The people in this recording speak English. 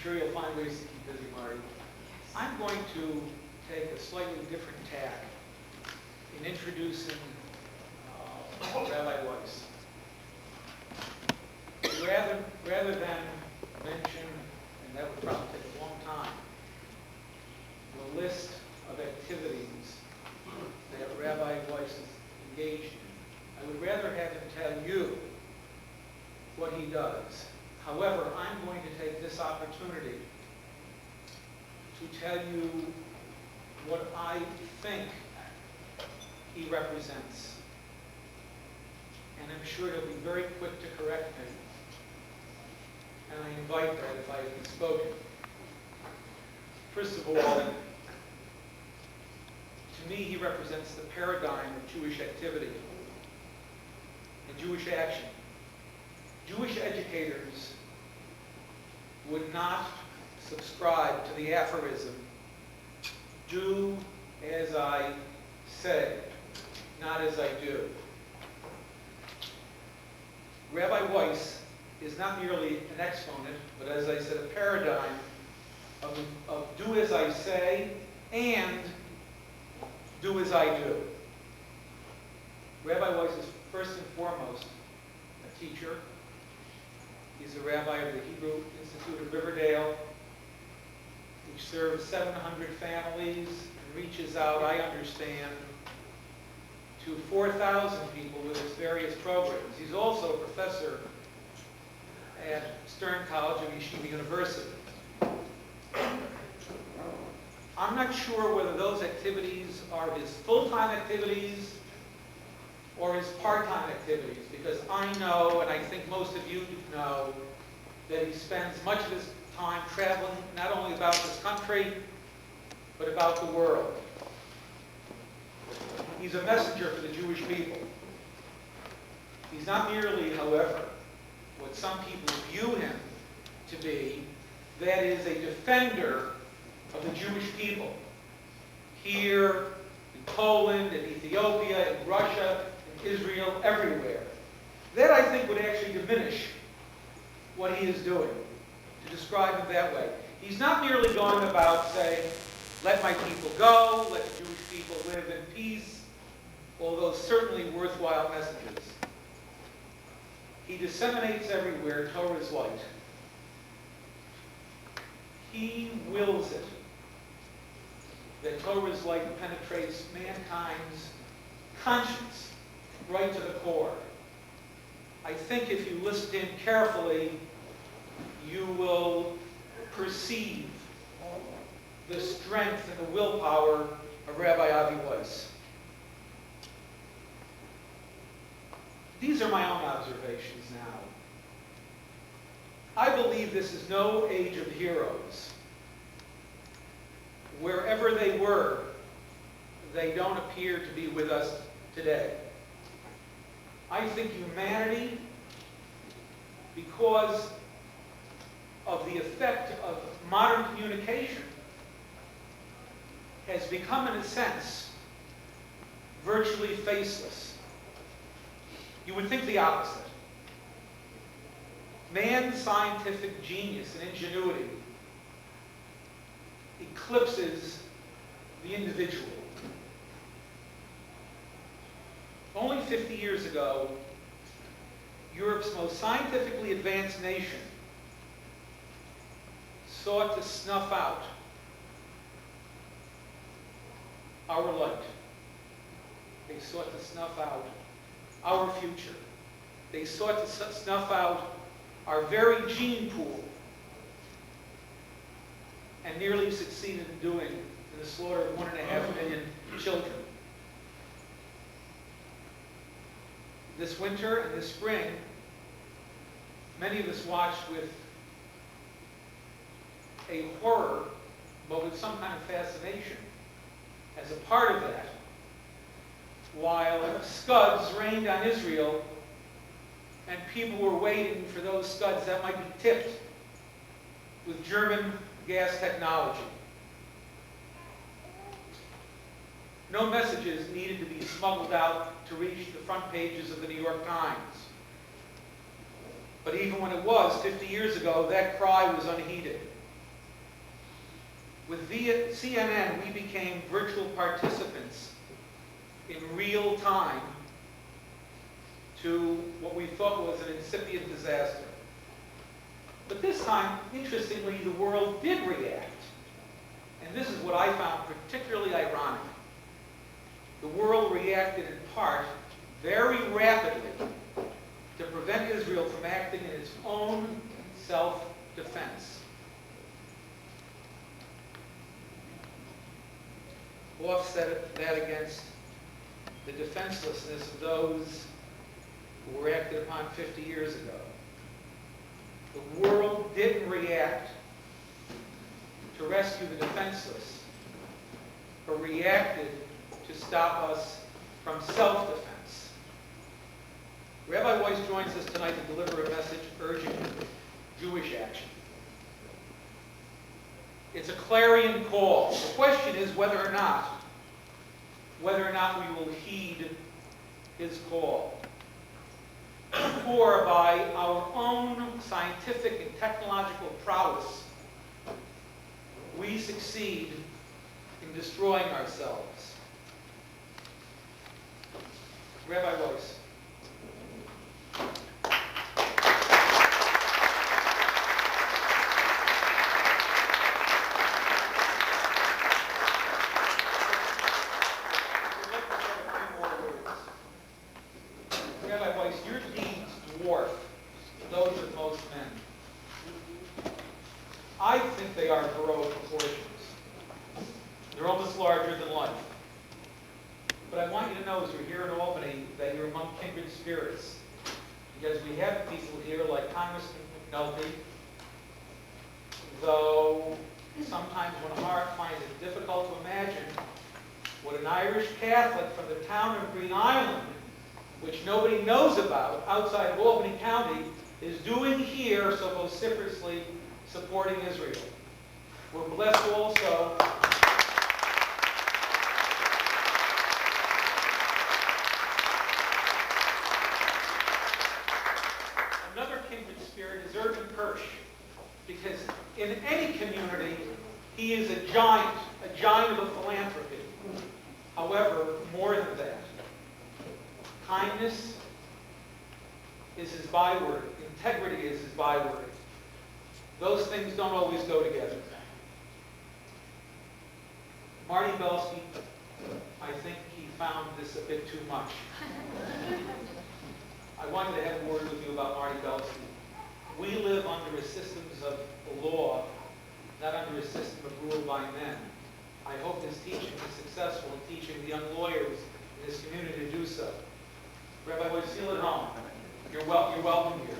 sure you'll find ways to keep busy, Marty. I'm going to take a slightly different tack in introducing Rabbi Weiss. Rather than mention, and that would probably take a long time, the list of activities that Rabbi Weiss is engaged in, I would rather have him tell you what he does. However, I'm going to take this opportunity to tell you what I think he represents. And I'm sure he'll be very quick to correct me. And I invite that if I have misspoken. First of all, to me, he represents the paradigm of Jewish activity and Jewish action. Jewish educators would not subscribe to the aphorism, do as I say, not as I do. Rabbi Weiss is not merely an exponent, but as I said, a paradigm of do as I say and do as I do. Rabbi Weiss is first and foremost a teacher. He's a rabbi of the Hebrew Institute of Riverdale, which serves 700 families and reaches out, I understand, to 4,000 people with his various programs. He's also a professor at Stern College of Yeshiva University. I'm not sure whether those activities are his full-time activities or his part-time activities, because I know, and I think most of you know, that he spends much of his time traveling not only about this country, but about the world. He's a messenger for the Jewish people. He's not merely, however, what some people view him to be, that is, a defender of the Jewish people. Here, in Poland, in Ethiopia, in Russia, in Israel, everywhere. That, I think, would actually diminish what he is doing, to describe him that way. He's not merely going about saying, let my people go, let the Jewish people live in peace, although certainly worthwhile messages. He disseminates everywhere Torah's light. He wills it, that Torah's light penetrates mankind's conscience right to the core. I think if you listen to him carefully, you will perceive the strength and the willpower of Rabbi Avi Weiss. These are my own observations now. I believe this is no age of heroes. Wherever they were, they don't appear to be with us today. I think humanity, because of the effect of modern communication, has become, in a sense, virtually faceless. You would think the opposite. Man's scientific genius and ingenuity eclipses the individual. Only 50 years ago, Europe's most scientifically advanced nation sought to snuff out our light. They sought to snuff out our future. They sought to snuff out our very gene pool, and nearly succeeded in doing in the slaughter of 1.5 million children. This winter and this spring, many of us watched with a horror, but with some kind of fascination, as a part of that, while scuds rained on Israel and people were waiting for those scuds that might be tipped with German gas technology. No messages needed to be smuggled out to reach the front pages of the New York Times. But even when it was, 50 years ago, that cry was unheeded. With CNN, we became virtual participants in real time to what we thought was an incipient disaster. But this time, interestingly, the world did react. And this is what I found particularly ironic. The world reacted in part very rapidly to prevent Israel from acting in its own self-defense. Offset that against the defenselessness of those who were acted upon 50 years ago. The world didn't react to rescue the defenseless, but reacted to stop us from self-defense. Rabbi Weiss joins us tonight to deliver a message urging Jewish action. It's a clarion call. The question is whether or not we will heed his call. For by our own scientific and technological prowess, we succeed in destroying ourselves. Rabbi Weiss. Rabbi Weiss, your deeds dwarf those of most men. I think they are heroic proportions. They're almost larger than life. But I want you to know, as you're here in Albany, that you're among kindred spirits. Because we have people here like Congressman McNulty, though sometimes one heart finds it difficult to imagine what an Irish Catholic from the town of Green Island, which nobody knows about outside of Albany County, is doing here so vociferously supporting Israel. We're blessed also another kindred spirit is Irvin Kirsch, because in any community he is a giant of philanthropy. However, more than that, kindness is his byword. Integrity is his byword. Those things don't always go together. Marty Belsky, I think he found this a bit too much. I wanted to have a word with you about Marty Belsky. We live under a system of law, not under a system of rule by men. I hope this teaching is successful in teaching the young lawyers in this community to do so. Rabbi Weiss, feel at home. You're welcome here.